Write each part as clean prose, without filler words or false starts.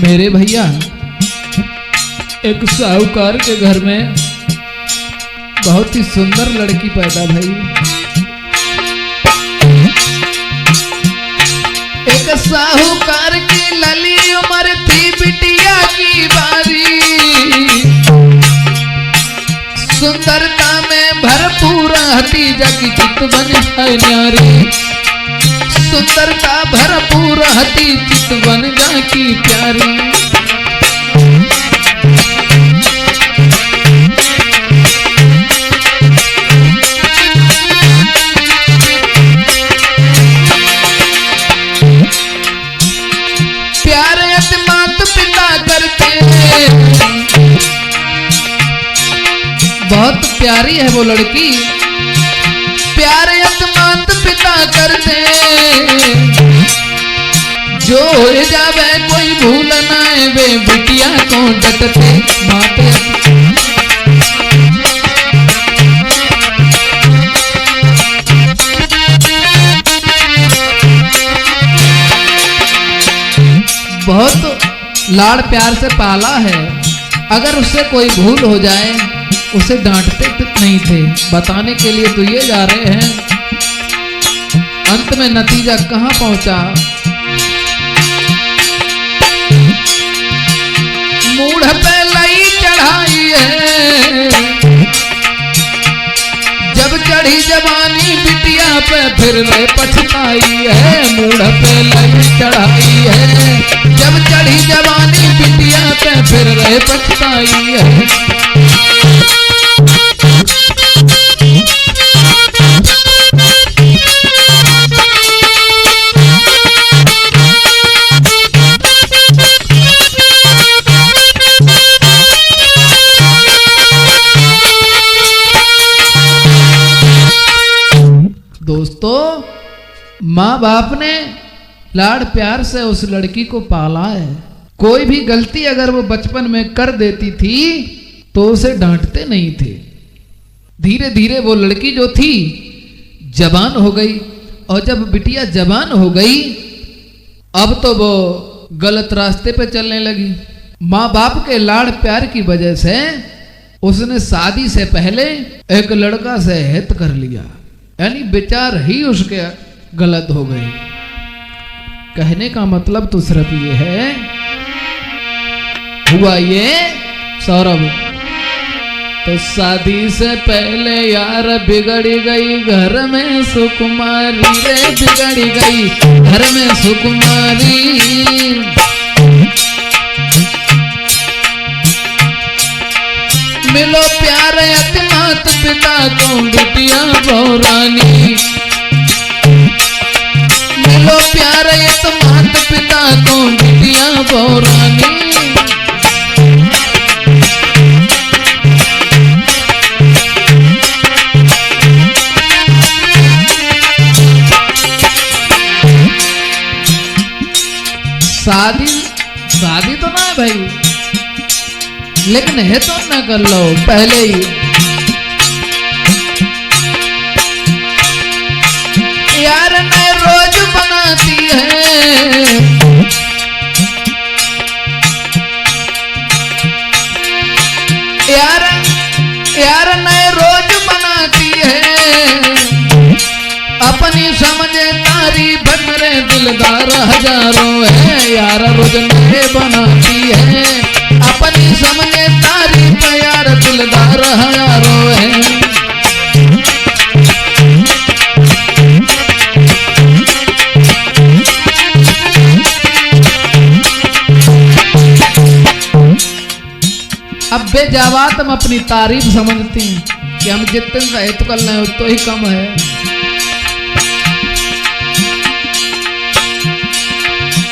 मेरे भैया, एक साहूकार के घर में बहुत ही सुंदर लड़की पैदा भई। एक साहूकार की लली उम्र थी बिटिया की बारी, सुंदरता में भरपूर हती जगी चित बन है न्यारी, सुंदरता भरपूर हती चित बन जाकी प्यारी। प्यार मात पिता करते, बहुत प्यारी है वो लड़की, प्यार मात पिता करते, जो हो जावे कोई भूल ना वे बिटिया को डटते माते। बहुत लाड़ प्यार से पाला है, अगर उससे कोई भूल हो जाए उसे डांटते नहीं थे। बताने के लिए तो ये जा रहे हैं, अंत में नतीजा कहां पहुंचा। मूढ़ पे लई चढ़ाई है, जब चढ़ी जवानी बिटिया पे फिर रे पछताई है। मूढ़ पे लई चढ़ाई है, जब चढ़ी जवानी बिटिया पे फिर रे पछताई है। दोस्तों, माँ बाप ने लाड़ प्यार से उस लड़की को पाला है। कोई भी गलती अगर वो बचपन में कर देती थी तो उसे डांटते नहीं थे। धीरे धीरे वो लड़की जो थी जवान हो गई, और जब बिटिया जवान हो गई अब तो वो गलत रास्ते पे चलने लगी। माँ बाप के लाड़ प्यार की वजह से उसने शादी से पहले एक लड़का से हित कर लिया, यानी विचार ही उसके गलत हो गए। कहने का मतलब तो सिर्फ ये है, हुआ ये सौरभ, तो शादी से पहले यार बिगड़ी गई घर में सुकुमारी रे, बिगड़ी गई घर में सुकुमारी। मिलो प्यार मात पिता को बिटिया बहुरानी, मिलो प्यार मात पिता को बिटिया बहुरानी। शादी तो ना है भाई, लेकिन है तो ना कर लो पहले ही। यार ने रोज बनाती है, यार ने रोज बनाती है, अपनी समझे तारी बन दिलदार हजारों है। यार रोज नए बनाती है, अपनी समझे तारीफ यार दिलदार हजारों है। अब बेजावात हम अपनी तारीफ समझती हैं कि हम जितने रहित कर रहे हैं उतना ही कम है।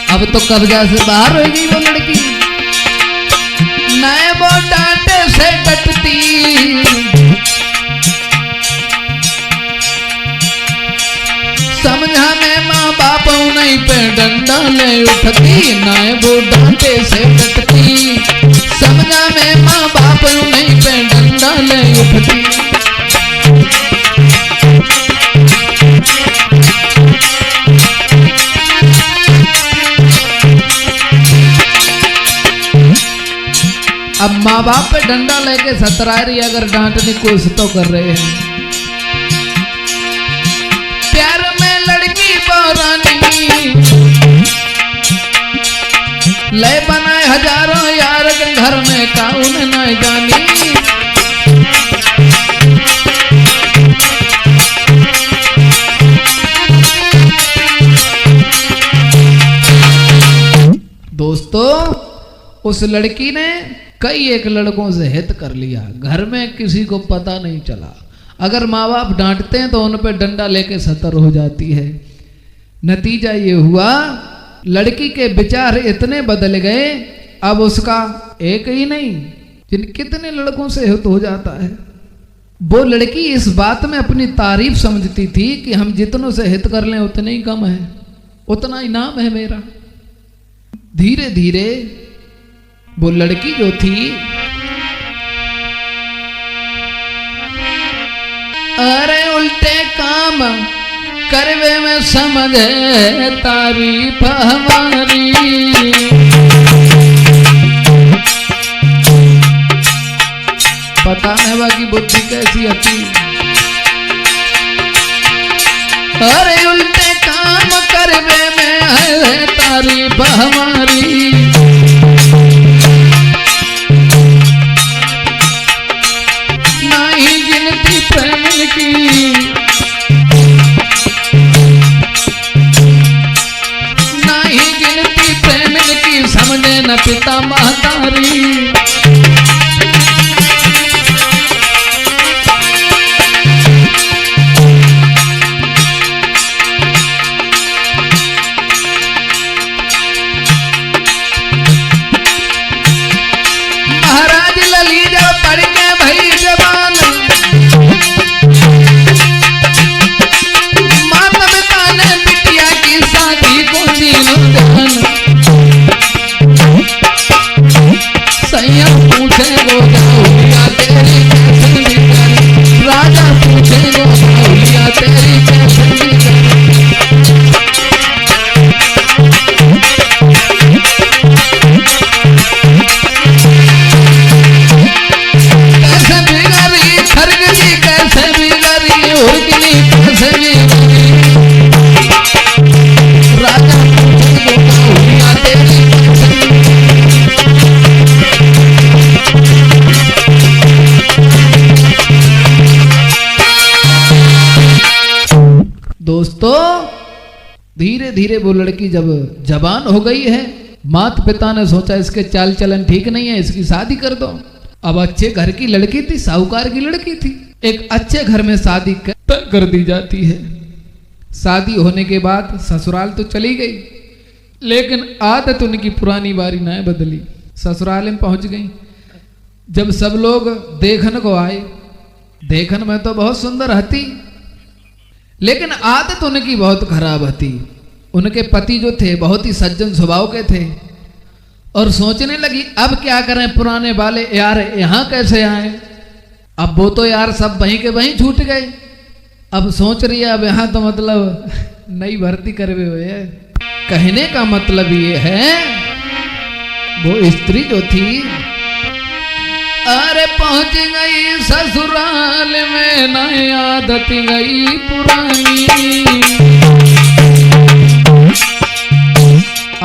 अब तो कब्जा से बाहर हो गई वो लड़की, नए वो डांटे से डटती, समझा में माँ बाप नहीं पे डंडा ले उठती। नए वो डांटे से डटती, समझा में माँ बाप नहीं पे डंडा ले उठती। माँ बाप पे डंडा लेके सतरा रही, अगर डांटने की कोशिश तो कर रहे हैं। प्यार में लड़की पौरानी ले बनाए हजारों यार के घर में काउन न जानी। दोस्तों उस लड़की ने कई एक लड़कों से हित कर लिया, घर में किसी को पता नहीं चला। अगर माँ बाप डांटते हैं तो उन पे डंडा लेके सतर हो जाती है। नतीजा ये हुआ लड़की के विचार इतने बदल गए, अब उसका एक ही नहीं जिन कितने लड़कों से हित हो जाता है। वो लड़की इस बात में अपनी तारीफ समझती थी कि हम जितनों से हित कर लें उतने ही कम है, उतना इनाम है मेरा। धीरे धीरे वो लड़की जो थी, अरे उल्टे काम करवे में समझे तारीफ हमारी। पता नहीं बाकी बुद्धि कैसी आती। अरे उल्टे काम करवे में है तारीफ हमारी। नहीं गिनती प्रेम की, नहीं गिनती प्रेम की, समझे न पिता महतारी। दोस्तों धीरे धीरे वो लड़की जब जवान हो गई है, माता पिता ने सोचा इसके चाल चलन ठीक नहीं है, इसकी शादी कर दो। अब अच्छे घर की लड़की थी, साहूकार की लड़की थी, एक अच्छे घर में शादी कर दी जाती है। शादी होने के बाद ससुराल तो चली गई, लेकिन आदत उनकी पुरानी बारी ना बदली। ससुराल में पहुंच गई। जब सब लोग देखने को आए, देखने में तो बहुत सुंदर हती, लेकिन आदत उनकी बहुत खराब थी। उनके पति जो थे बहुत ही सज्जन स्वभाव के थे, और सोचने लगी अब क्या करें, पुराने वाले यार यहाँ कैसे आए। अब वो तो यार सब वहीं के वहीं छूट गए। अब सोच रही है अब यहाँ तो मतलब नई भर्ती करवे हुए। कहने का मतलब ये है वो स्त्री जो थी, अरे पहुंच गई ससुराल में नई आदत गई पुरानी।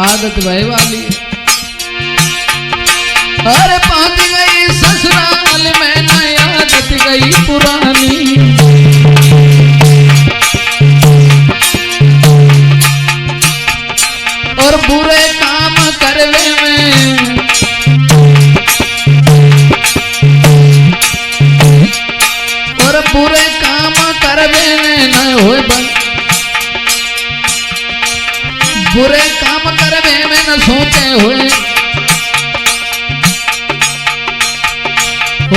आदत वही वाली, अरे पहुंच गई ससुराल में नई आदत गई पुरानी। और बुरे काम करवे में, और बुरे काम करवे में न होए, बुरे काम करवे में न सोचे हुए,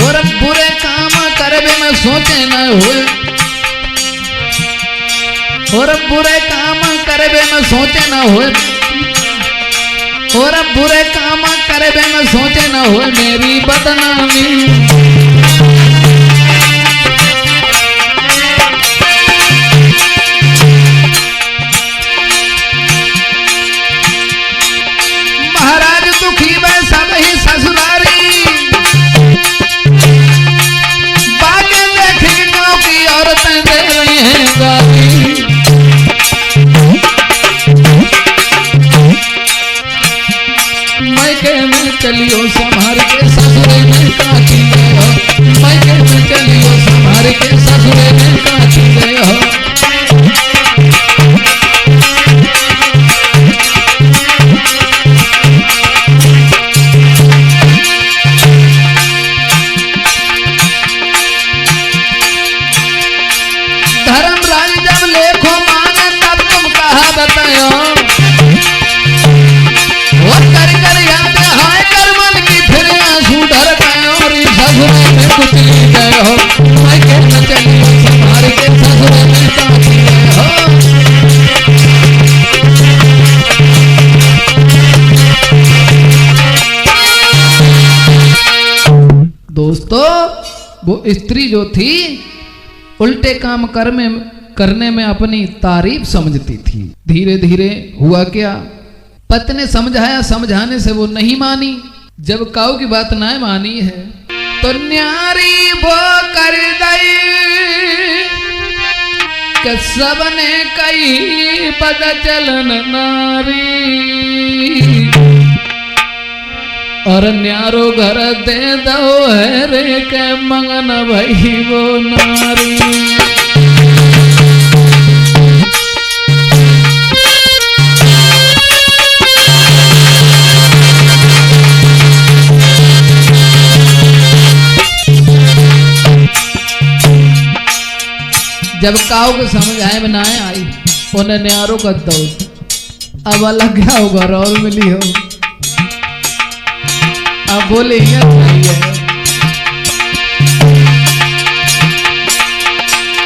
और बुरे काम करवे में सोचे न हुए, और बुरे काम करवे में सोचे न हुए, और बुरे काम करवे में सोचे न हुए मेरी बदनामी। महाराज दुखी में सब ही ससुरारी, वो स्त्री जो थी उल्टे काम करने में अपनी तारीफ समझती थी। धीरे धीरे हुआ क्या, पति ने समझाया, समझाने से वो नहीं मानी। जब काऊ की बात ना मानी है तो न्यारी वो कर दई कि सबने कई पद चलन नारी, और न्यारो घर दे दो है रे के मंगन भई वो नारी। जब काऊ को समझ आए बनाए आई, उन्हें न्यारो कर दो, अब अलग क्या होगा और मिली हो, अब बोले ही है।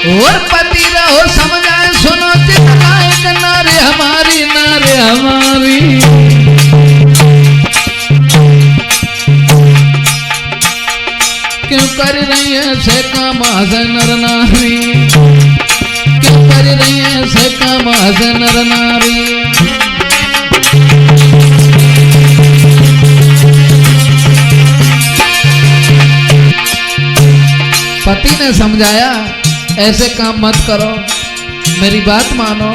और पति रहो समझाए सुनो चिल्लाए कि नारे हमारी, नारे हमारी। क्यों कर रही है ऐसे काम से नर नारी, क्यों कर रही है ऐसे काम से नर नारी। पति ने समझाया ऐसे काम मत करो, मेरी बात मानो,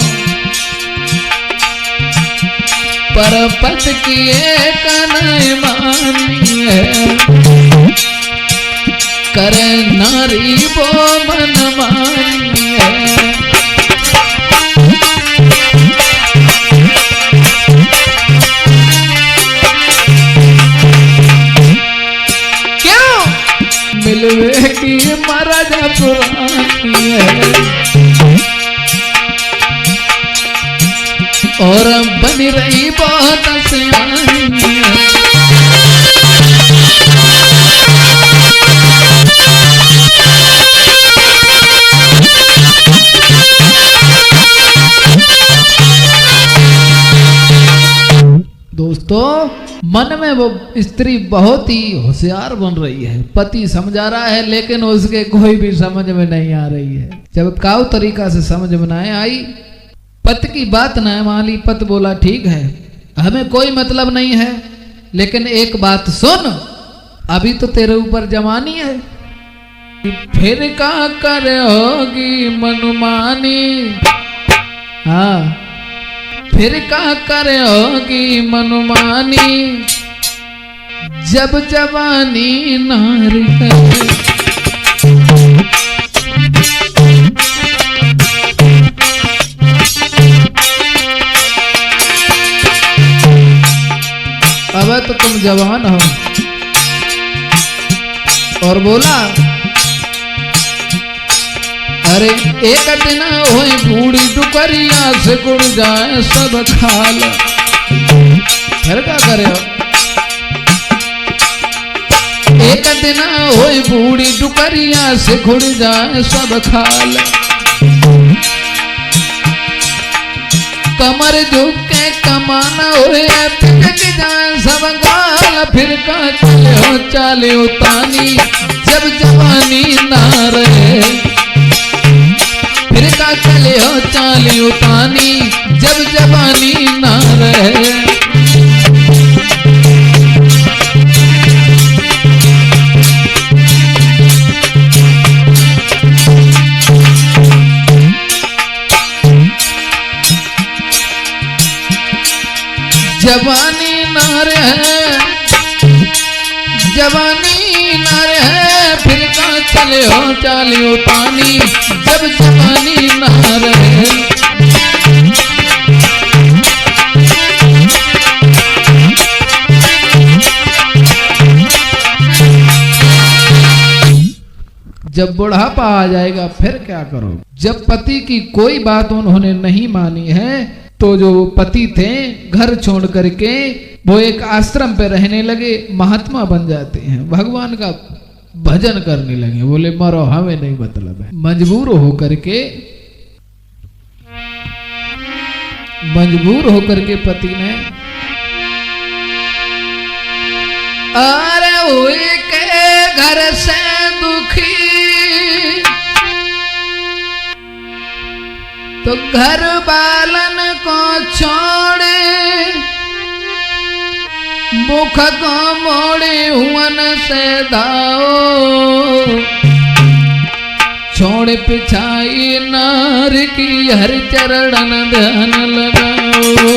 पर पति की एक नहीं मानी है, करे नारी वो मन मानी है। क्यों मिलवे की महाराजा पुरानी है, और बनी रही बहुत सियानी है। दोस्तों, मन में वो स्त्री बहुत ही होशियार बन रही है। पति समझा रहा है लेकिन उसके कोई भी समझ में नहीं आ रही है। जब काऊ तरीका से समझ में ना आई, पति की बात न मानी, पति बोला ठीक है, हमें कोई मतलब नहीं है, लेकिन एक बात सुन, अभी तो तेरे ऊपर जवानी है, फिर का कर होगी मनमानी। हाँ, फिर का कर होगी मनमानी, जब जवानी नारी है। अब तो तुम जवान हो। और बोला, अरे एक दिन होई बूढ़ी डुकरिया से गुड़ जाए सब खाल। फिर क्या करे हो? एक दिन होई बूढ़ी डुकरिया से गुड़ जाए सब खाल। कमर झुक के कमाना होए पिटक जाए सब गाल। फिर का चले हो चाले उतानी, जब जवानी ना रहे। फिर का चले हो चाली उतानी, जब जवानी ना रहे। जवानी ना रहे, जवानी ना रहे। फिर का चले हो चाली उतानी, जब जवानी ना रहे। जब बुढ़ापा आ जाएगा फिर क्या करो? जब पति की कोई बात उन्होंने नहीं मानी है तो जो पति थे घर छोड़ करके वो एक आश्रम पे रहने लगे, महात्मा बन जाते हैं, भगवान का भजन करने लगे। बोले मरो, हमें नहीं मतलब है। मजबूर होकर के पति ने अरे हुए के घर से दुखी तो घर बालन को छोड़े मुख को मोड़े हुवन से दाओ छोड़ पिछाई नार की हर चरणन ध्यान लगाओ।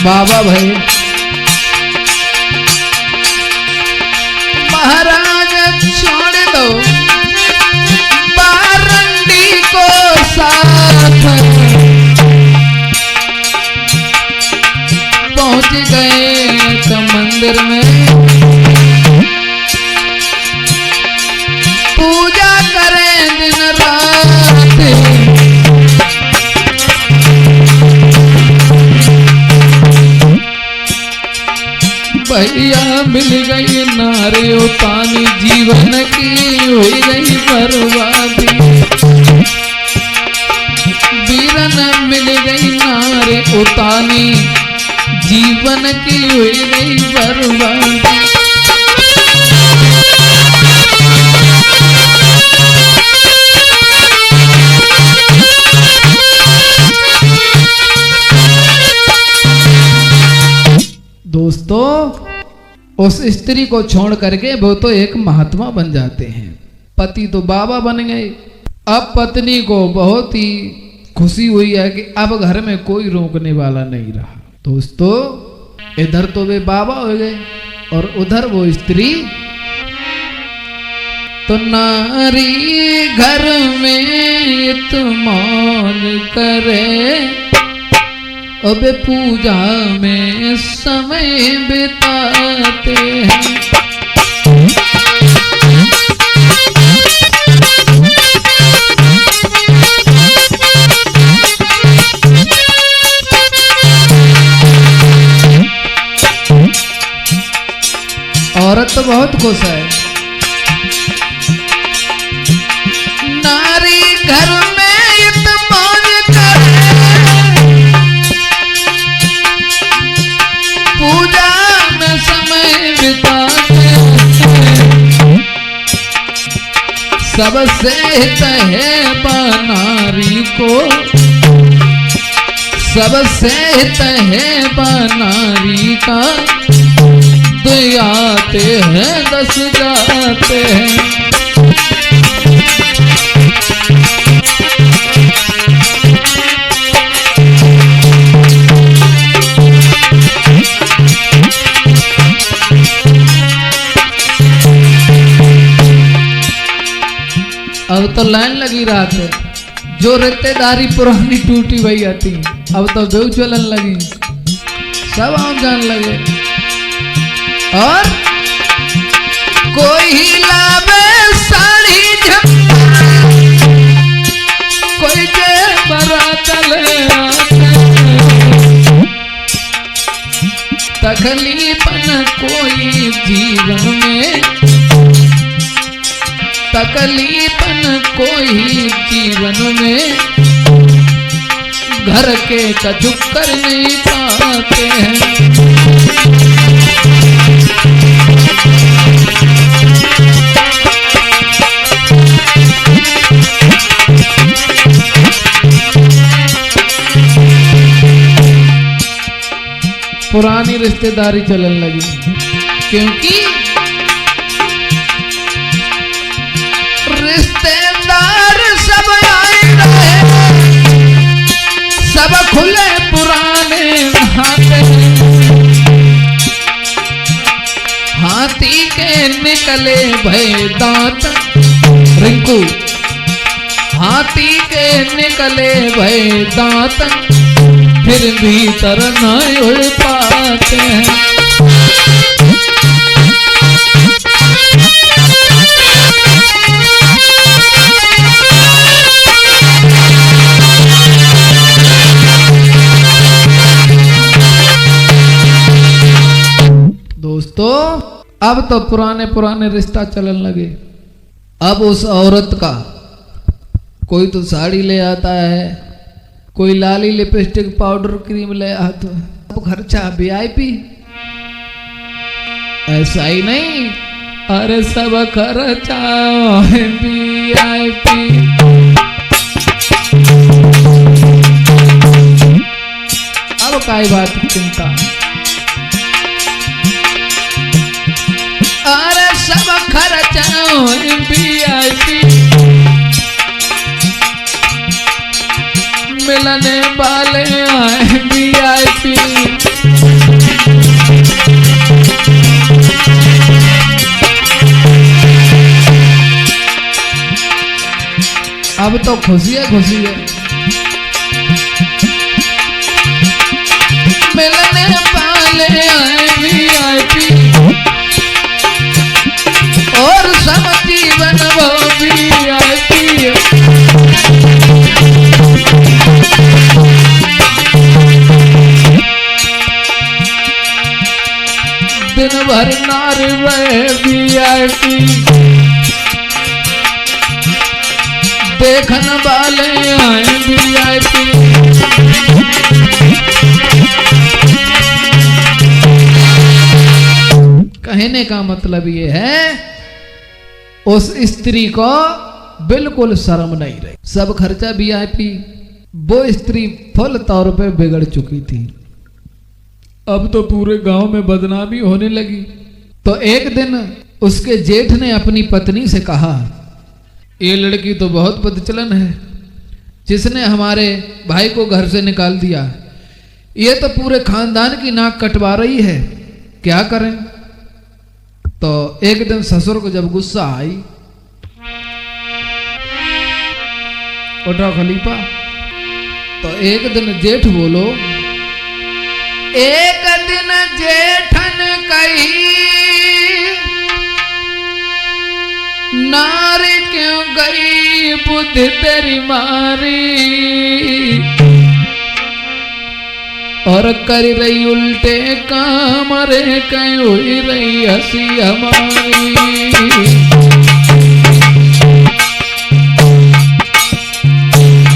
बाबा भाई महाराज छोड़ दो बारंडी को साथ पहुंच गए तो मंदिर में पूजा करें दिन रात भैया मिल गई नारे उतानी जीवन की हुई गई बर्बादी वीरन मिल गई नारे उतानी जीवन की हुई गई बर्बादी। दोस्तों उस स्त्री को छोड़ करके वो तो एक महात्मा बन जाते हैं, पति तो बाबा बन गए। अब पत्नी को बहुत ही खुशी हुई है कि अब घर में कोई रोकने वाला नहीं रहा। दोस्तों इधर तो वे बाबा हो गए और उधर वो स्त्री। तो नारी घर में इत्मीनान करे अब पूजा में समय बिताते हैं। औरत तो बहुत खुश है। नारी घर में इत्मीनान करे पूजा में समय बिताते सबसे हित है नारी को सबसे हित है नारी का दो आते हैं 10 जाते हैं। अब तो लाइन लगी रात है, जो रिश्तेदारी पुरानी टूटी वही आती, अब तो बेउ चलन लगी, सब आम जान लगे। और कोई लावे साड़ी कोई के बरातल तकलीफन कोई जीवन में तकलीफन कोई जीवन में घर के कछु कर नहीं पाते हैं। पुरानी रिश्तेदारी चलन लगी, क्योंकि रिश्तेदार सब आए रहे, सब खुले पुराने हाथे, हाथी के निकले भय दांत, रिंकू हाथी के निकले भय दांत, फिर भीतर न उड़ पाते हैं। दोस्तों अब तो पुराने पुराने रिश्ता चलन लगे। अब उस औरत का कोई तो साड़ी ले आता है, कोई लाली लिपस्टिक पाउडर क्रीम ले आता है, अब खर्चा वीआईपी। ऐसा ही नहीं, अरे सब खर्चा वीआईपी। अब काई बात चिंता, अरे सब खर्चा वीआईपी। मिलने वाले आए वीआईपी। अब तो खुशी है, खुशी है। मिलने वाले आए वीआईपी और सब जीवन वो वीआईपी। दिन भर नार रहे वीआईपी, देखने वाले आए वीआईपी। कहने का मतलब ये है, उस स्त्री को बिल्कुल शर्म नहीं रही, सब खर्चा वीआईपी। वो स्त्री फुल तौर पे बिगड़ चुकी थी, अब तो पूरे गांव में बदनामी होने लगी। तो एक दिन उसके जेठ ने अपनी पत्नी से कहा, ये लड़की तो बहुत बदचलन है, जिसने हमारे भाई को घर से निकाल दिया, ये तो पूरे खानदान की नाक कटवा रही है, क्या करें। तो एक दिन ससुर को जब गुस्सा आई, उठा खलीफा, तो एक दिन जेठ बोलो, एक दिन जेठन कही, नारी क्यों गई बुद्धि तेरी मारी, और कर रही उल्टे काम, रे कहीं हुई रही हंसी हमारी।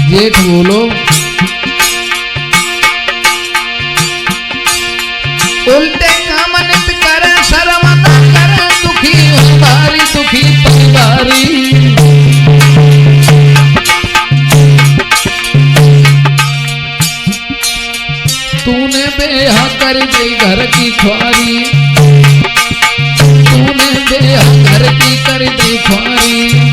जेठ बोलो, उल्टे काम नित करे, शर्म न करे, दुखी हमारी दुखी परिवारी। तूने बेहा कर दी घर की ख्वारी, तूने बेहा घर की कर दी ख्वारी।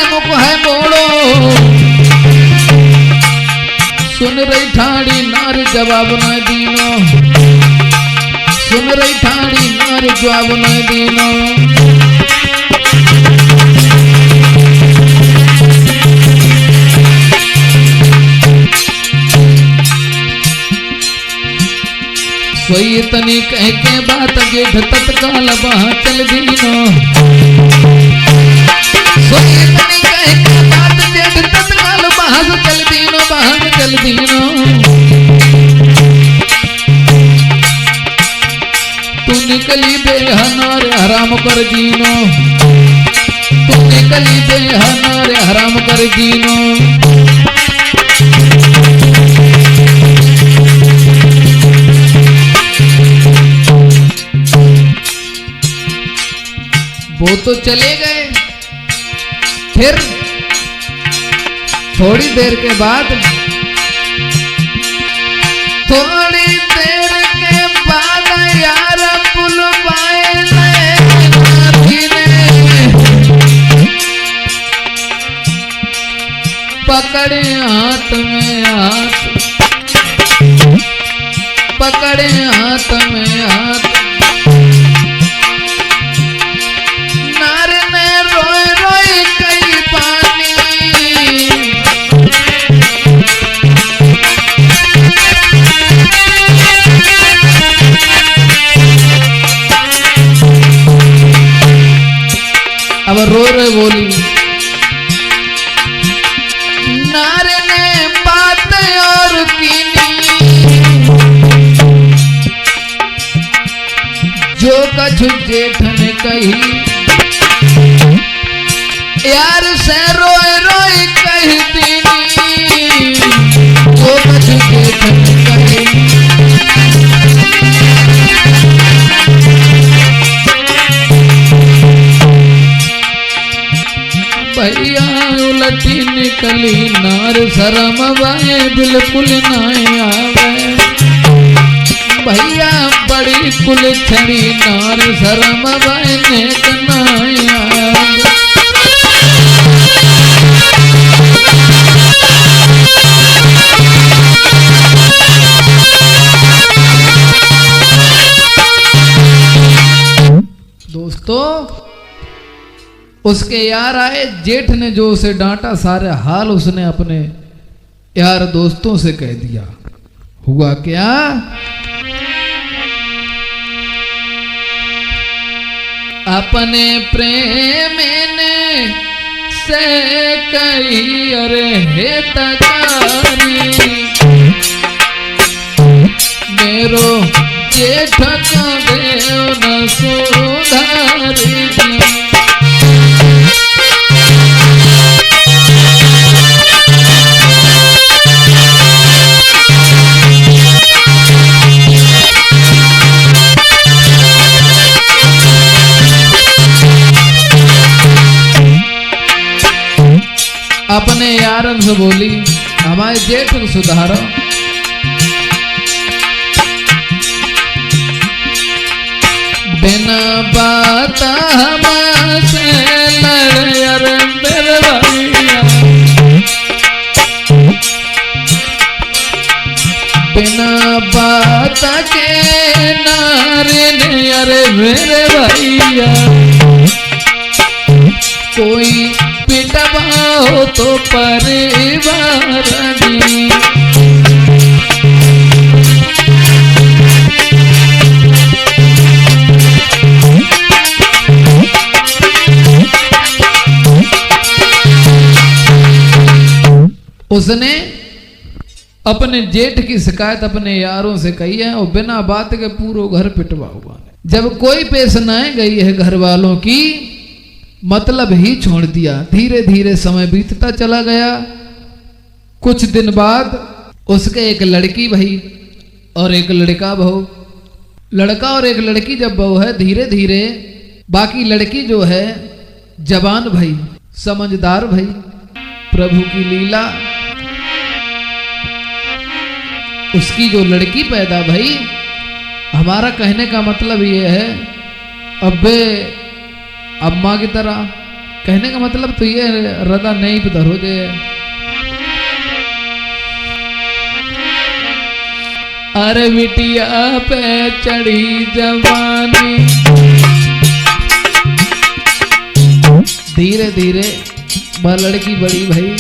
मुख है मोड़ो, सुन रही ठाड़ी नार जवाब न दीनो, सुन रही ठाड़ी नार जवाब न दीनो। सोई तनी कह के बात जेठ तत्काल बाह चल दीनो, सोई तनी कह के बात जेठ तत्काल बाह चल दीनो, बाह चल दीनो। तू निकली बेहनार हराम कर दीनो, तू निकली बेहनार हराम कर दीनो। वो तो चले गए, फिर थोड़ी देर के बाद, थोड़ी देर के बाद यार बुलवाए पकड़े हाथ में हाथ, पकड़े हाथ में हाथ। अब रो रे बोली, नारे ने बात और कीनी, जो कछु जेठ ने कही, यार से रोए रोए कही दीनी, जो कछु जेठ ने कही। भैया उलटी निकली नार शरम वाए बिल्कुल ना आवे, भैया बड़ी कुल छड़ी नार शरम वाए नेक ना आवे। दोस्तों उसके यार आए, जेठ ने जो उसे डांटा सारे हाल उसने अपने यार दोस्तों से कह दिया। हुआ क्या, अपने प्रेम ने से कही अरे हे तकारी, मेरो जेठ को देव न सुधारी। अपने यारन से बोली, हमारे जेठ को सुधारो। बिना बात हमसे लड़े अरे मेरे भैया, बिना बात के नारे ने अरे मेरे भैया, कोई पिटवाओ तो परिवार नी। उसने अपने जेठ की शिकायत अपने यारों से कही है और बिना बात के पूरा घर पिटवा हुआ। जब कोई पेश न गई है घर वालों की, मतलब ही छोड़ दिया। धीरे धीरे समय बीतता चला गया। कुछ दिन बाद उसके एक लड़की भई और एक लड़का बहू। लड़का और एक लड़की जब बहू है, धीरे धीरे बाकी लड़की जो है जवान भई, समझदार भई। प्रभु की लीला, उसकी जो लड़की पैदा भई, हमारा कहने का मतलब ये है, अब्बे अम्मा की तरह कहने का मतलब तो ये रदा नहीं पधर हो जाए। अरे बिटिया पे चढ़ी जवानी, धीरे धीरे वह लड़की बड़ी भई।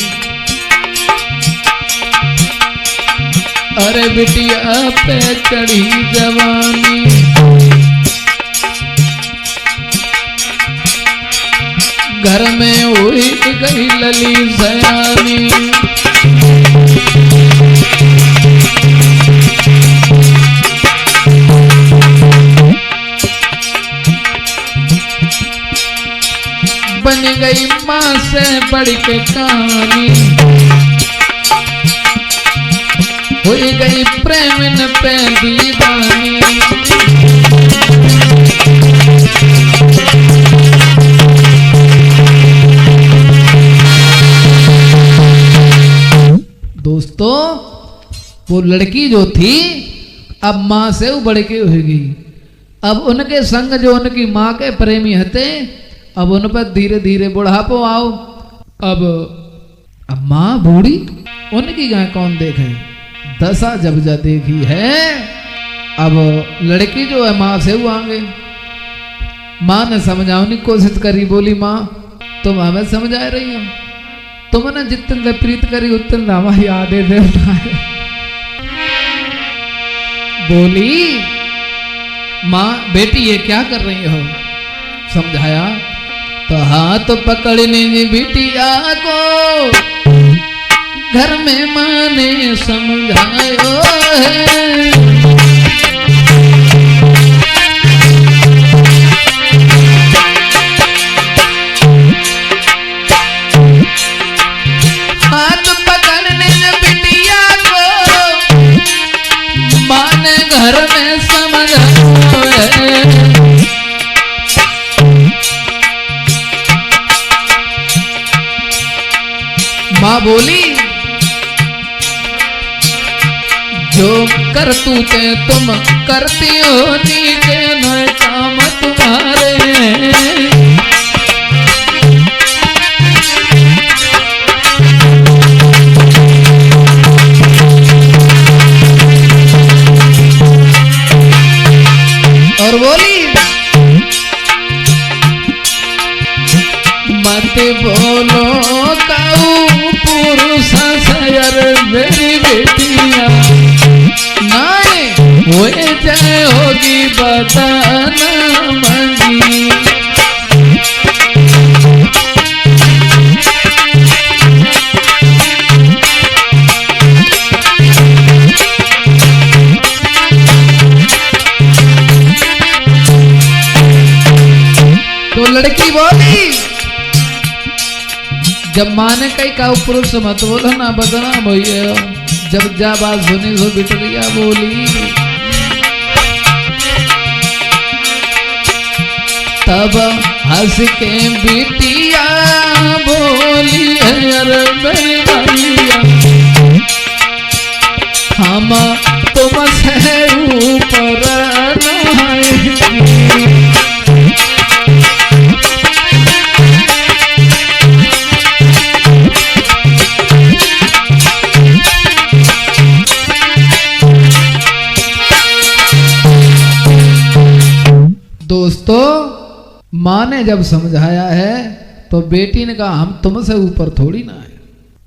अरे बिटिया पे चढ़ी जवानी, घर में हुई गई लली सयानी। बन गई माँ से बढ़ के कहानी, हुई गई प्रेम न पे दीवानी। दोस्तों वो लड़की जो थी अब माँ से बढ़ के होगी। अब उनके संग जो उनकी माँ के प्रेमी हते, अब उन पर धीरे धीरे बुढ़ापो आओ। अब माँ बूढ़ी, उनकी गाय कौन देखे, दशा जब जा देखी है। अब लड़की जो है माँ से वो आगे। माँ ने समझाने की कोशिश करी, बोली माँ तुम हमें समझा रही हो, तुमने जितने प्रीत करी उतने हमारी आधे देवता है। बोली माँ बेटी ये क्या कर रही हो, समझाया। तो हाथ पकड़ने बिटिया को घर में माँ ने समझायो है। हाथ पकड़ने बिटिया को माँ ने घर में समझायो है। माँ बोली जो करतूते तुम करती हो नीचे न काम तुम्हारे। और बोली मत बोलो काऊ पुरुष सयर मेरी बेटिया नहीं वो जय होगी बताना मंगी। तो लड़की बोली जब माँ ने कही का पुरुष मत बोलो ना बदनाम भैया। जब जा बात सुनी सो बिटरिया बोली तब हंस के बिटिया बोली अरे मेरी भैया हम तुमसे ऊपर दोस्तों माँ ने जब समझाया है तो बेटी ने कहा हम तुमसे ऊपर थोड़ी ना है।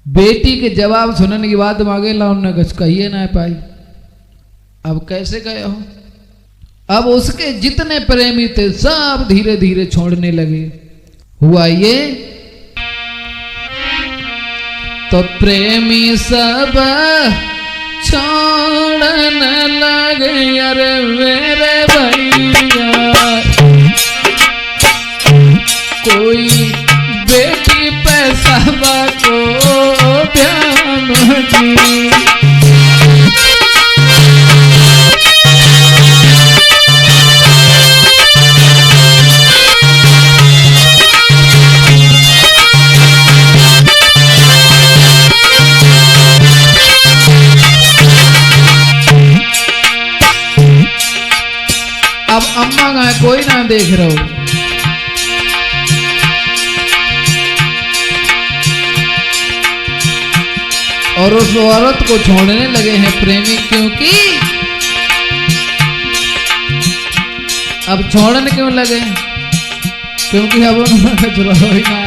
बेटी के जवाब सुनने के बाद मांगे ला उन्होंने कुछ कहिए ना पाई। अब कैसे गए हो? अब उसके जितने प्रेमी थे सब धीरे धीरे छोड़ने लगे। हुआ ये तो प्रेमी सब छोड़ने लगे अरे मेरे भैया। कोई बेटी पैसा को ध्यान दी। अब अम्मा का कोई ना देख रहा हो। और उस औरत को छोड़ने लगे हैं प्रेमी क्योंकि अब छोड़ने क्यों लगे? क्योंकि अब उन्होंने ही ना।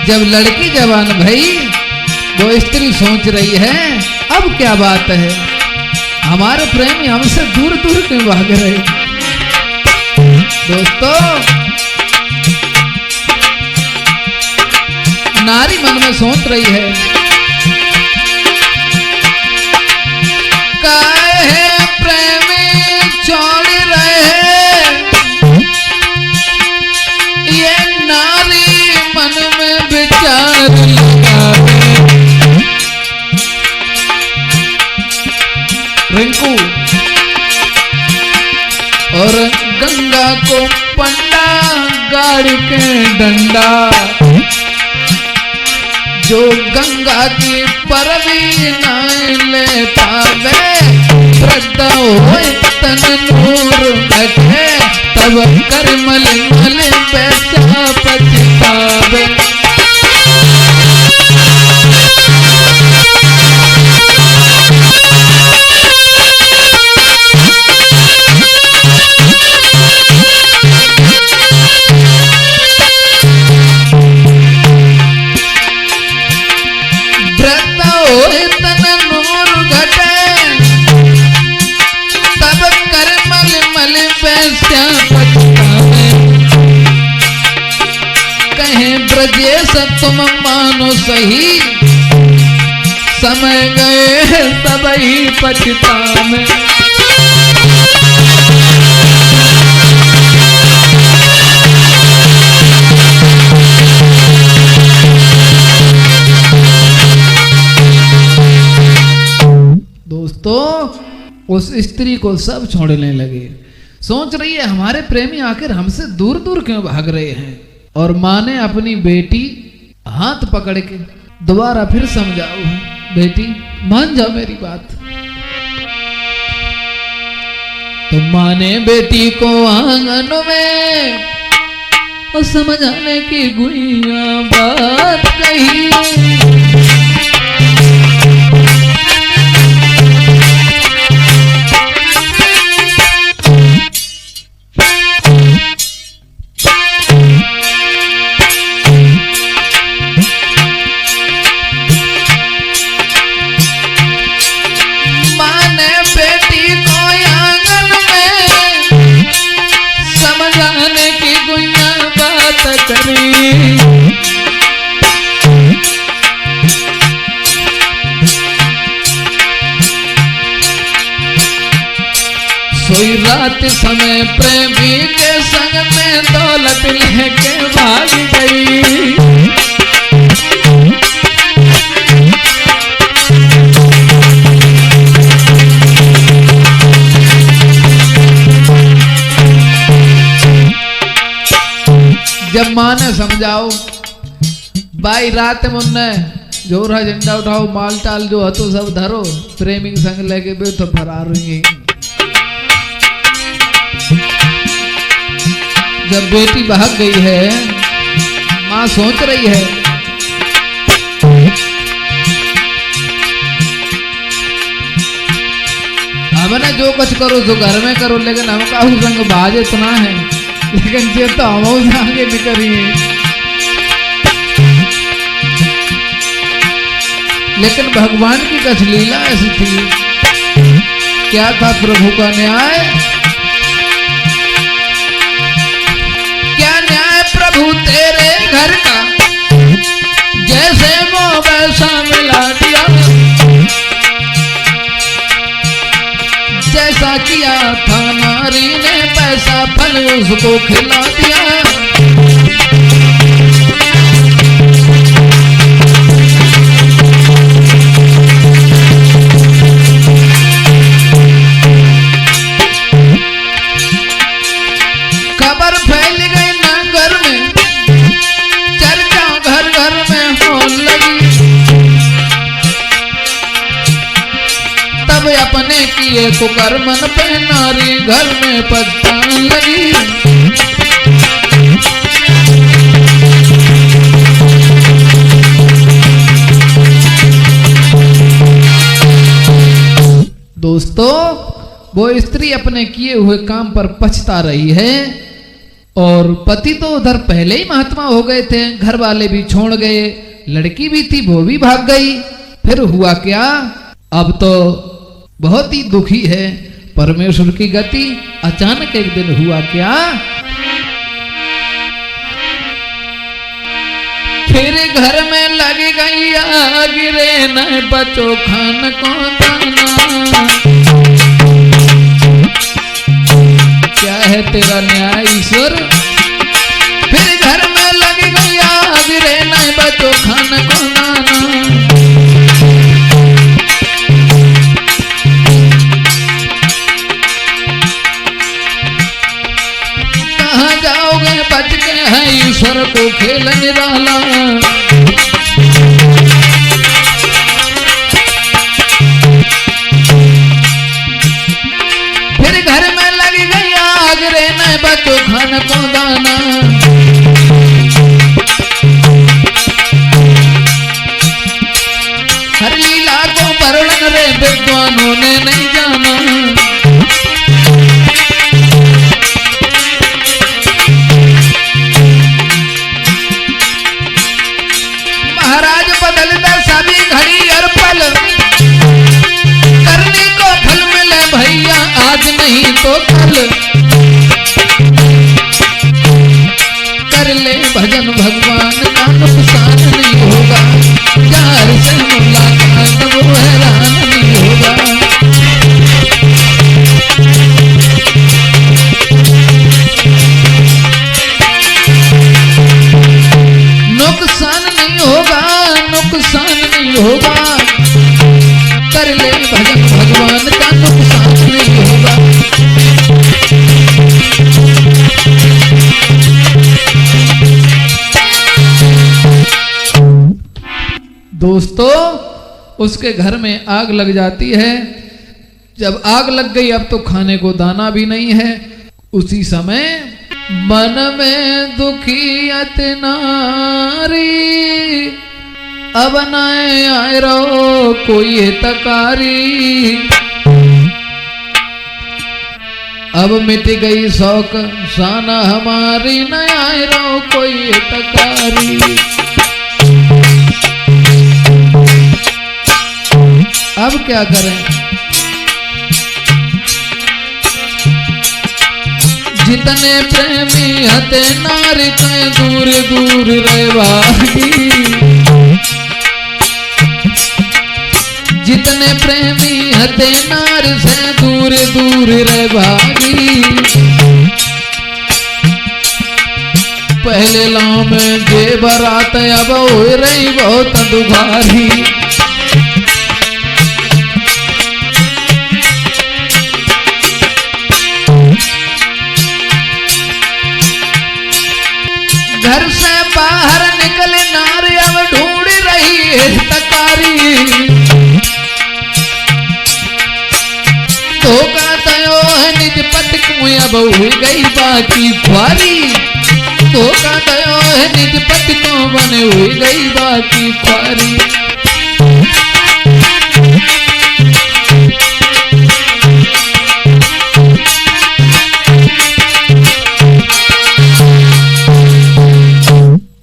जब लड़की जवान भाई वो स्त्री सोच रही है अब क्या बात है हमारे प्रेमी हमसे दूर दूर क्यों भाग रहे। दोस्तों नारी मन में सोच रही है काहे प्रेमी छोड़ रहे। ये नारी मन में विचार लगावे। रिंकू और गंगा को पंडा गाड़ी के डंडा जो गंगा की परवी ना ले पावे। श्रद्धा होए तन नूर बैठे तब कर मल मल पैसा पछतावे। पैसा पछतावे। जे तुम मानो सही, समय गए सबही पछतावे। दोस्तों उस स्त्री को सब छोड़ने लगे। सोच रही है हमारे प्रेमी आखिर हमसे दूर दूर क्यों भाग रहे हैं। और माँ ने अपनी बेटी हाथ पकड़ के दोबारा फिर समझाओ, बेटी मान जाओ मेरी बात। तो माँ ने बेटी को आंगन में और समझाने की गुइया बात कही। सोई रात समय प्रेमी के संग में दौलत लेके भाग गई। जब माँ ने समझाओ भाई रात मुन्ने जोरा झंडा उठाओ, माल टाल जो हतो सब धरो, प्रेमी के संग लेके बे तो फरार हुई। जब बेटी भाग गई है, माँ सोच रही है हमने जो कुछ करो जो घर में करो, लेकिन हमका संग बाज इतना है, लेकिन ये तो हम आगे निकल रही है। लेकिन भगवान की कुछ लीला ऐसी थी। क्या था प्रभु का न्याय? क्या न्याय प्रभु तेरे घर का, जैसे मोह वैसा मिला दिया। जैसा किया था नारी ने पैसा फल उसको खिला दिया। खबर फैल गई नगर में, चर्चा घर घर में होने लगी। तब अपने किए कुकर्मन पे नारी घर में पछताने लगी। दोस्तों वो स्त्री अपने किए हुए काम पर पछता रही है, और पति तो उधर पहले ही महात्मा हो गए थे, घर वाले भी छोड़ गए, लड़की भी थी वो भी भाग गई। फिर हुआ क्या? अब तो बहुत ही दुखी है परमेश्वर की गति। अचानक एक दिन हुआ क्या? फिर घर में लग गई आग रे, न बचो खान को दाना। क्या है तेरा न्याय ईश्वर? फिर घर में लग गई आग रे, न बचो खान को दाना। कहाँ जाओगे बच के है ईश्वर को खेल निराला। फिर घर में लग गई आग रे, न बचो खान को दाना। हर लीला को वर्णन रे विद्वानों ने नहीं जाना। महाराज बदलता सभी घड़ी और पल, करने को फल मिले भैया आज नहीं तो कल। कर ले भजन भगवान का दोस्तों उसके घर में आग लग जाती है। जब आग लग गई अब तो खाने को दाना भी नहीं है। उसी समय मन में दुखी अति नारी, अब न आए रो कोई हितकारी। अब मिट गई शौक शाना हमारी, न आए रो कोई हितकारी। अब क्या करें? जितने प्रेमी हते नारी कहीं दूर दूर रहवागी। जितने प्रेमी हते नार से दूर दूर रहवागी। पहले लाओ में जे बरात अब हो रही बहुत दुखारी। घर से बाहर निकले नारी अब ढूंढ रही है तकारी। धोखा दयो है निज पटकू अब हुई गई बाकी ख्वारी। धोखा दयो है निज पटकू बने हुई गई बाकी ख्वारी।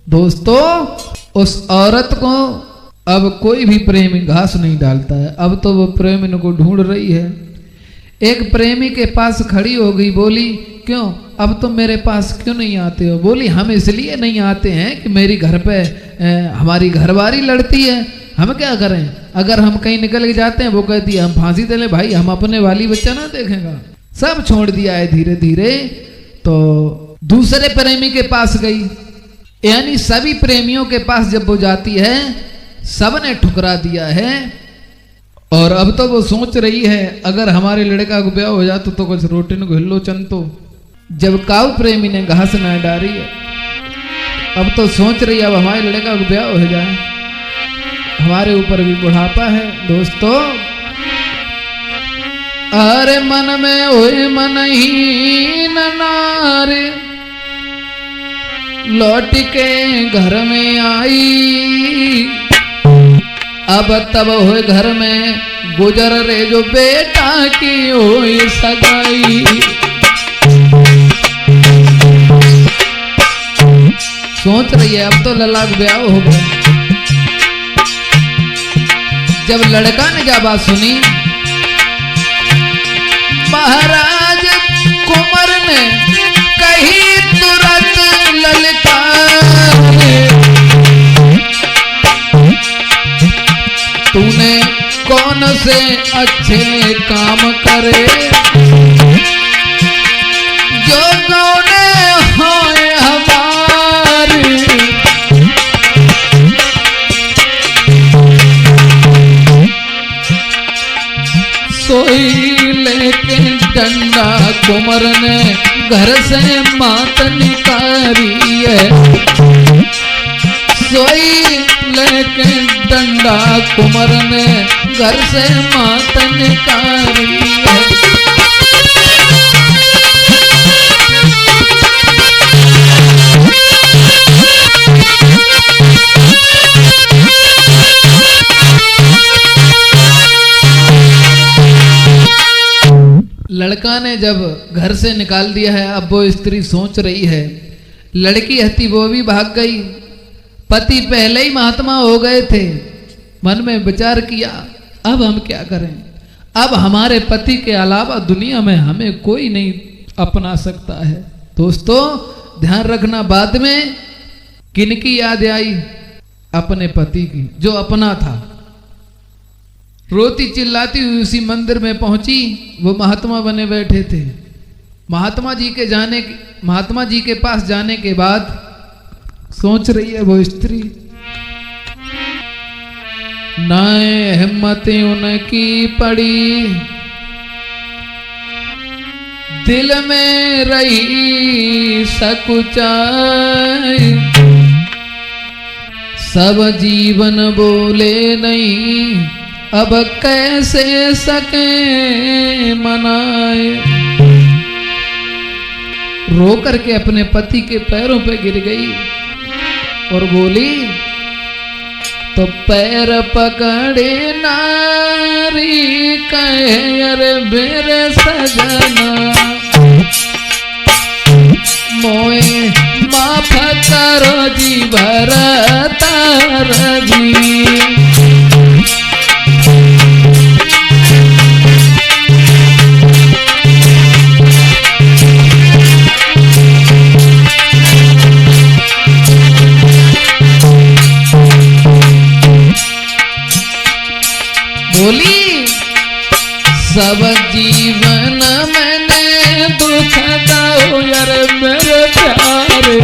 दोस्तों उस औरत को अब कोई भी प्रेमी घास नहीं डालता है। अब तो वो प्रेमी को ढूंढ रही है। एक प्रेमी के पास खड़ी हो गई, बोली क्यों अब तुम मेरे पास क्यों नहीं आते हो? बोली हम इसलिए नहीं आते हैं कि मेरी घर पे हमारी घरवारी लड़ती है, हम क्या करें? अगर हम कहीं निकल के जाते हैं वो कहती है हम फांसी दे ले भाई, हम अपने वाली बच्चा ना देखेगा। सब छोड़ दिया है धीरे धीरे। तो दूसरे प्रेमी के पास गई, यानी सभी प्रेमियों के पास जब वो जाती है सबने ठुकरा दिया है। और अब तो वो सोच रही है अगर हमारे लड़का को ब्याह हो जाता तो कुछ रोटी न हिलो चंतो। जब काऊ प्रेमी ने घास न डाली है अब तो सोच रही है अब हमारे लड़का को ब्याह हो जाए, हमारे ऊपर भी बुढ़ापा है। दोस्तों अरे मन में ओए मन ही नारे लौट के घर में आई। अब तब हो घर में गुजर रे जो बेटा की हो सगाई। सोच रही है अब तो लला का ब्याह हो गया। जब लड़का ने क्या बात सुनी, महाराज कुंवर ने कही तुरंत ललकार, तूने कौन से अच्छे काम करे जो गौने होए हमारे। सोई लेके डंडा कुंवर ने घर से मात निकाली है। सोई लेके डंडा कुंवर ने घर से मात निकाली है। लड़का ने जब घर से निकाल दिया है अब वो स्त्री सोच रही है, लड़की हती वो भी भाग गई, पति पहले ही महात्मा हो गए थे। मन में विचार किया अब हम क्या करें? अब हमारे पति के अलावा दुनिया में हमें कोई नहीं अपना सकता है। दोस्तों ध्यान रखना, बाद में किनकी याद आई? अपने पति की जो अपना था। रोती चिल्लाती हुई उसी मंदिर में पहुंची, वो महात्मा बने बैठे थे। महात्मा जी के पास जाने के बाद सोच रही है वो स्त्री, नाए हिम्मत उनकी पड़ी, दिल में रही सकुचाई, सब जीवन बोले नहीं, अब कैसे सके मनाए। रो करके अपने पति के पैरों पे गिर गई और बोली, तो पैर पकड़े नारी कहे अरे मेरे सजना, मोए माफ करो जी भरतार जी। बोली, सब जीवन मैंने दुख दो यार मेरे प्यारे,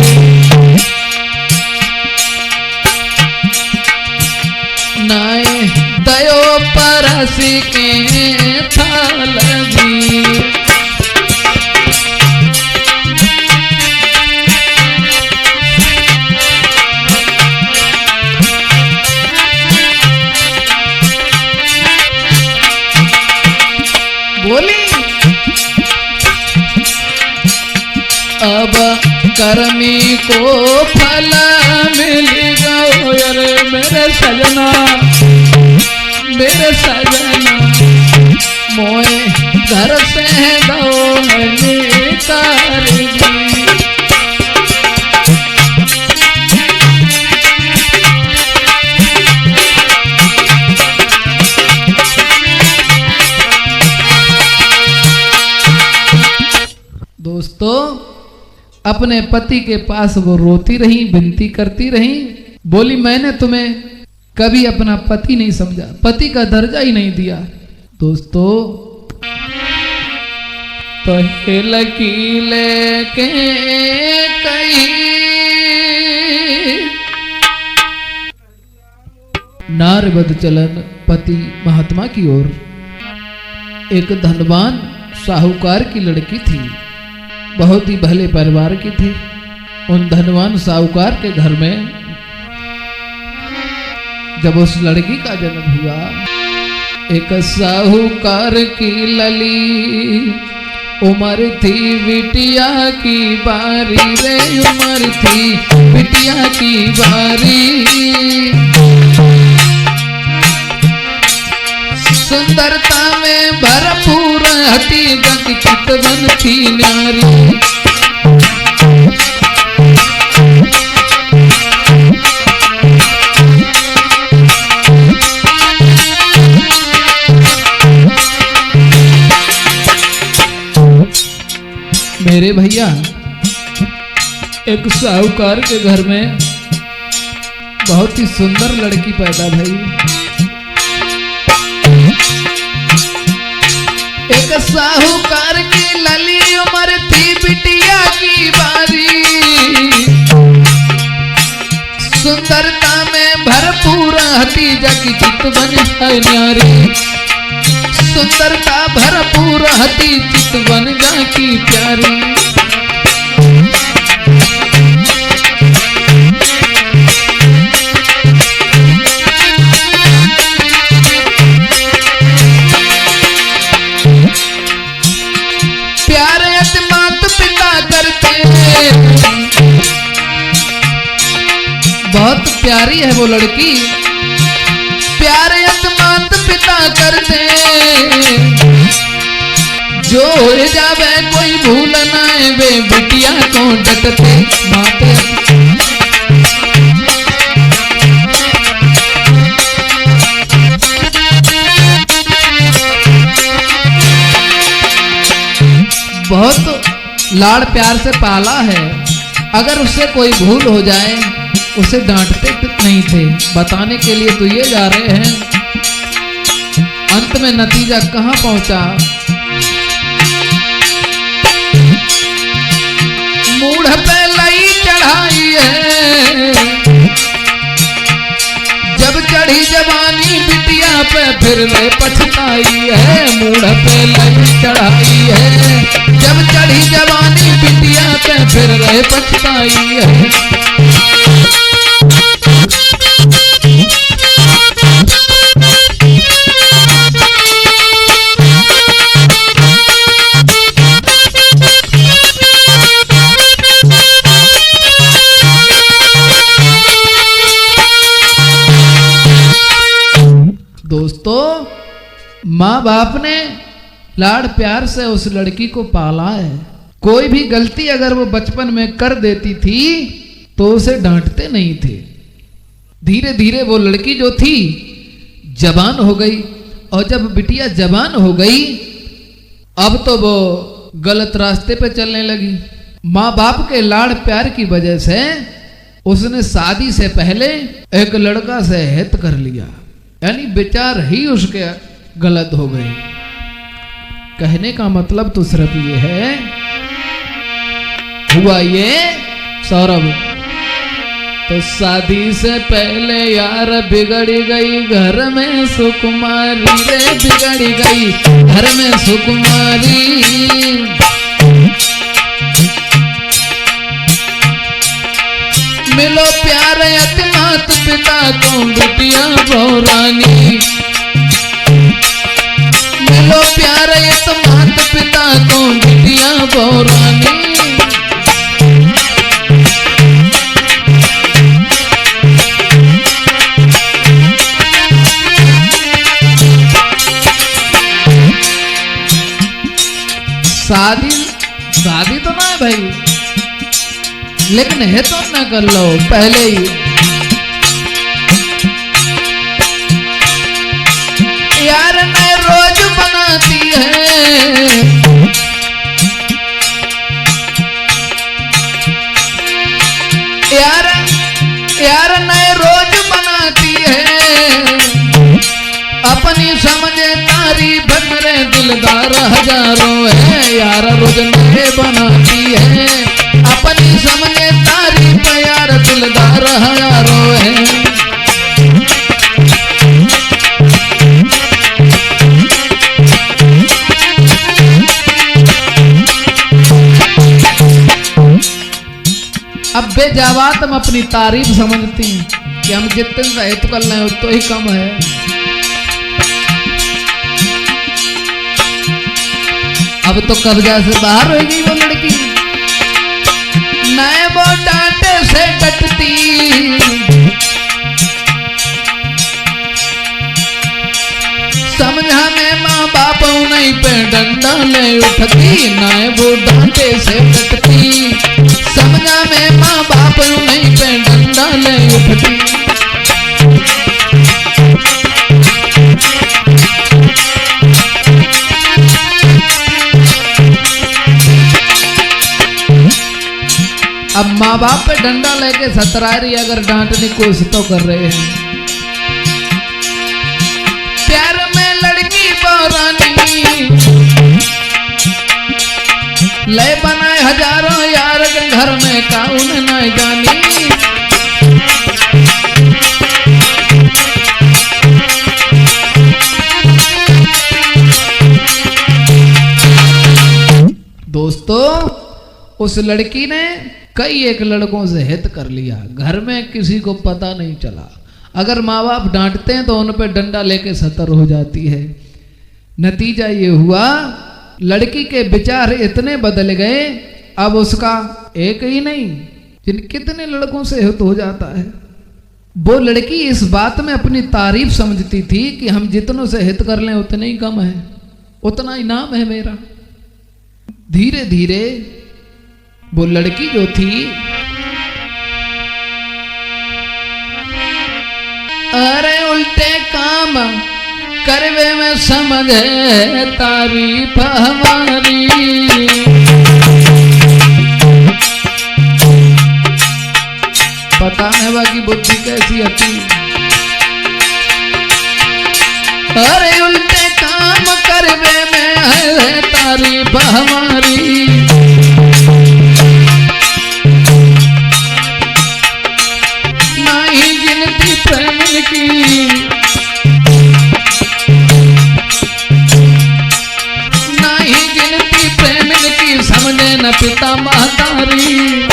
नाए दयो परसी के थाल जी। बोली, अब कर्मी को फल मिल गयो अरे मेरे सजना, मेरे सजना, मोए घर से दो निकार जी। दोस्तों, अपने पति के पास वो रोती रही, विनती करती रही, बोली मैंने तुम्हें कभी अपना पति नहीं समझा, पति का दर्जा ही नहीं दिया। दोस्तों, तो लकीले के कई नारबद चलन पति महात्मा की ओर। एक धनवान साहूकार की लड़की थी, बहुत ही भले परिवार की थी। उन धनवान साहूकार के घर में जब उस लड़की का जन्म हुआ, एक साहूकार की लली उम्र थी बिटिया की बारी रे, उम्र थी बिटिया की बारी। सुंदरता में भरपूर हती जग चितवन थी नारी। मेरे भैया, एक साहूकार के घर में बहुत ही सुंदर लड़की पैदा भई। एक साहूकार की लली उम्र थी बिटिया की बारी। सुंदरता में भरपूर हती जग चितवन है नारी। सुंदरता भरपूर हती चितवन जा की प्यारी। प्यारे मात पिता करते, बहुत प्यारी है वो लड़की। प्यारे मात पिता करते, जो हो जावे कोई भूल ना वे बिटिया को डटते माते। बहुत लाड़ प्यार से पाला है। अगर उससे कोई भूल हो जाए उसे डांटते नहीं थे। बताने के लिए तो ये जा रहे हैं, अंत में नतीजा कहां पहुंचा। मूढ़ पे लई चढ़ाई है, जब चढ़ी जवानी बिटिया पे फिर रे पछताई है। मूढ़ पे लई चढ़ाई है, जब चढ़ी जवानी बिटिया पे फिर रे पछताई है। माँ बाप ने लाड़ प्यार से उस लड़की को पाला है। कोई भी गलती अगर वो बचपन में कर देती थी तो उसे डांटते नहीं थे। धीरे धीरे वो लड़की जो थी जवान हो गई, और जब बिटिया जवान हो गई अब तो वो गलत रास्ते पे चलने लगी। माँ बाप के लाड़ प्यार की वजह से उसने शादी से पहले एक लड़का से हित कर लिया, यानी विचार ही उसके गलत हो गए। कहने का मतलब तो सिर्फ ये है, हुआ ये सौरभ, तो शादी से पहले यार बिगड़ गई घर में सुकुमारी रे, बिगड़ गई घर में सुकुमारी। मिलो प्यार अति मात पिता को बिटिया बहुरानी, मिलो प्यार अति मात पिता को बिटिया बहुरानी। शादी तो ना है भाई, लेकिन है तो ना कर लो पहले ही। यार मैं रोज बनाती है, यार मैं रोज बनाती है, अपनी समझे तारीफ मेरे दिलदार हजारों है। यार रोज नए बनाती है, अपनी समझे तारीफ यार दिलदार हजारों है। अब बेजावा तुम अपनी तारीफ समझती कि हम जितने सहित कर रहे हैं तो ही कम है। अब तो कब्जा से बाहर हो गई वो लड़की, मैं वो डांटे से डटती, समझा मैं माँ बाप नहीं पे डंडा ले उठती, मैं वो डांटे से डटती, समझा मैं माँ बाप नहीं पे डंडा ले उठती। अब माँ बाप पे डंडा लेके सतरारी अगर डांटने की कोशिश तो कर रहे हैं। प्यार में लड़की बहुरानी, ले बनाए हजारों यार घर में काउन न जानी। दोस्तों उस लड़की ने कई एक लड़कों से हित कर लिया, घर में किसी को पता नहीं चला। अगर माँ बाप डांटते हैं तो उन पर डंडा लेके सतर हो जाती है। नतीजा ये हुआ लड़की के विचार इतने बदल गए, अब उसका एक ही नहीं जिन कितने लड़कों से हित हो जाता है। वो लड़की इस बात में अपनी तारीफ समझती थी कि हम जितनों से हित कर लें उतने ही कम है, उतना इनाम है मेरा। धीरे धीरे वो लड़की जो थी अरे उल्टे काम करवे में समझे तारीफ हमारी। पता है बाकी बुद्धि कैसी होती। अरे उल्टे काम करवे में है तारीफ हमारी। नहीं गिनती प्रेम की, नहीं गिनती प्रेम की, समझे न पिता महतारी।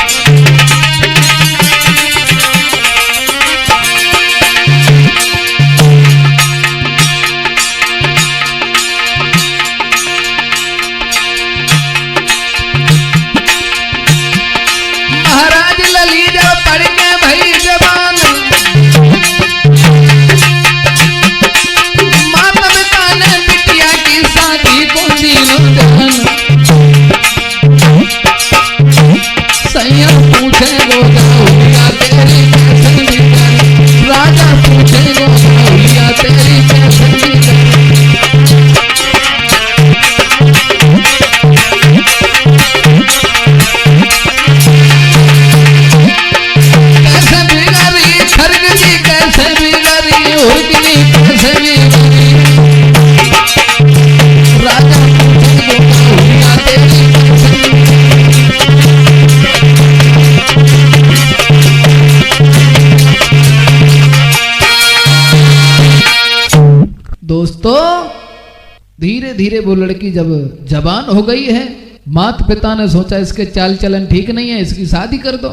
धीरे धीरे वो लड़की जब जवान हो गई है, माता पिता ने सोचा इसके चाल चलन ठीक नहीं है, इसकी शादी कर दो।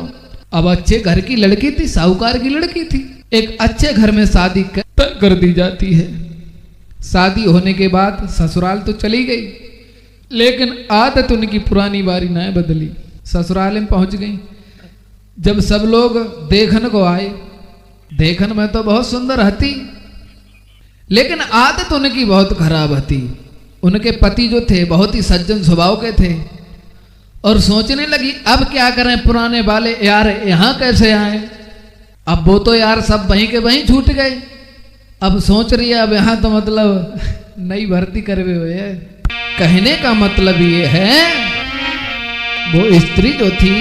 अब अच्छे घर की लड़की थी, साहूकार की लड़की थी, एक अच्छे घर में शादी कर दी जाती है। शादी होने के बाद ससुराल तो चली गई, लेकिन आदत उनकी पुरानी बारी ना बदली। ससुराल में पहुंच गई। जब सब लोग देखन को आए, देखन में तो बहुत सुंदर हती, लेकिन आदत उनकी बहुत खराब हती। उनके पति जो थे बहुत ही सज्जन स्वभाव के थे, और सोचने लगी अब क्या करें, पुराने वाले यार यहाँ कैसे आए। अब वो तो यार सब वहीं के वहीं छूट गए। अब सोच रही है अब यहाँ तो मतलब नई भर्ती करवे हुए। कहने का मतलब ये है वो स्त्री जो थी,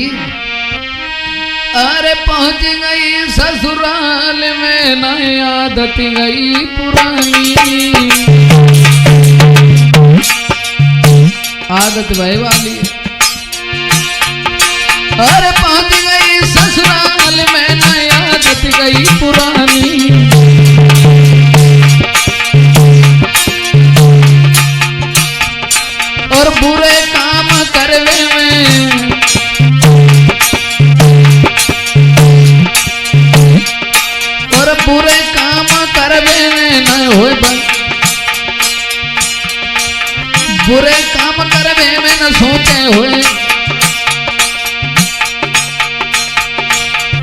अरे पहुंच गई ससुराल में नई आदत गई पुरानी। आदत वह वाली है। अरे पहुंच गई ससुराल में नई आदत गई पुरानी। और बुरे काम करवे में, और बुरे काम करवे में न होए, बुरे काम करवे में न सोचे हुए,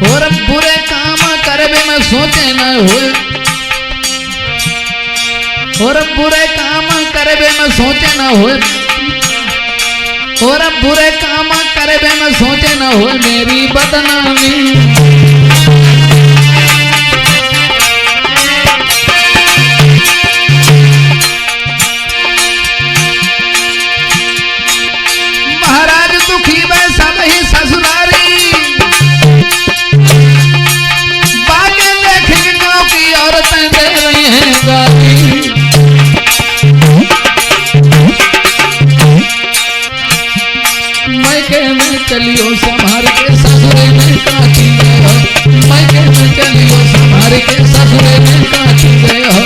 और बुरे काम करवे में सोचे न हुए, और बुरे काम करवे में सोचे न हुए, और बुरे काम करवे में सोचे न हुए मेरी बदनामी। महाराज दुखी में सब ही ससुरारी, बातें देखेंगे गाँव की औरतें दे रही हैं गाली। मैके में चलियो संभार के ससुरे में काटी गए हो, मैके में चलियो संभार के ससुरे में काटी गए हो।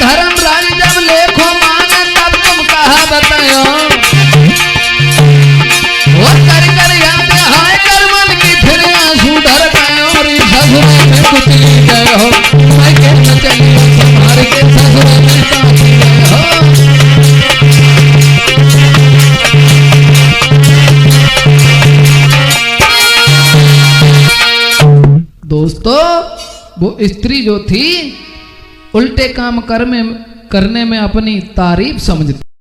धर्मराज जब लेखो मांगे तब तुम कहा बतायो, और कर कर याद हाय कर मन की फिर आंसू ढर गए, और ससुरे में कुचली गए हो, मैके में चलियो संभार के ससुरे में काटी गए हो। दोस्तों वो स्त्री जो थी उल्टे काम करने में अपनी तारीफ समझती।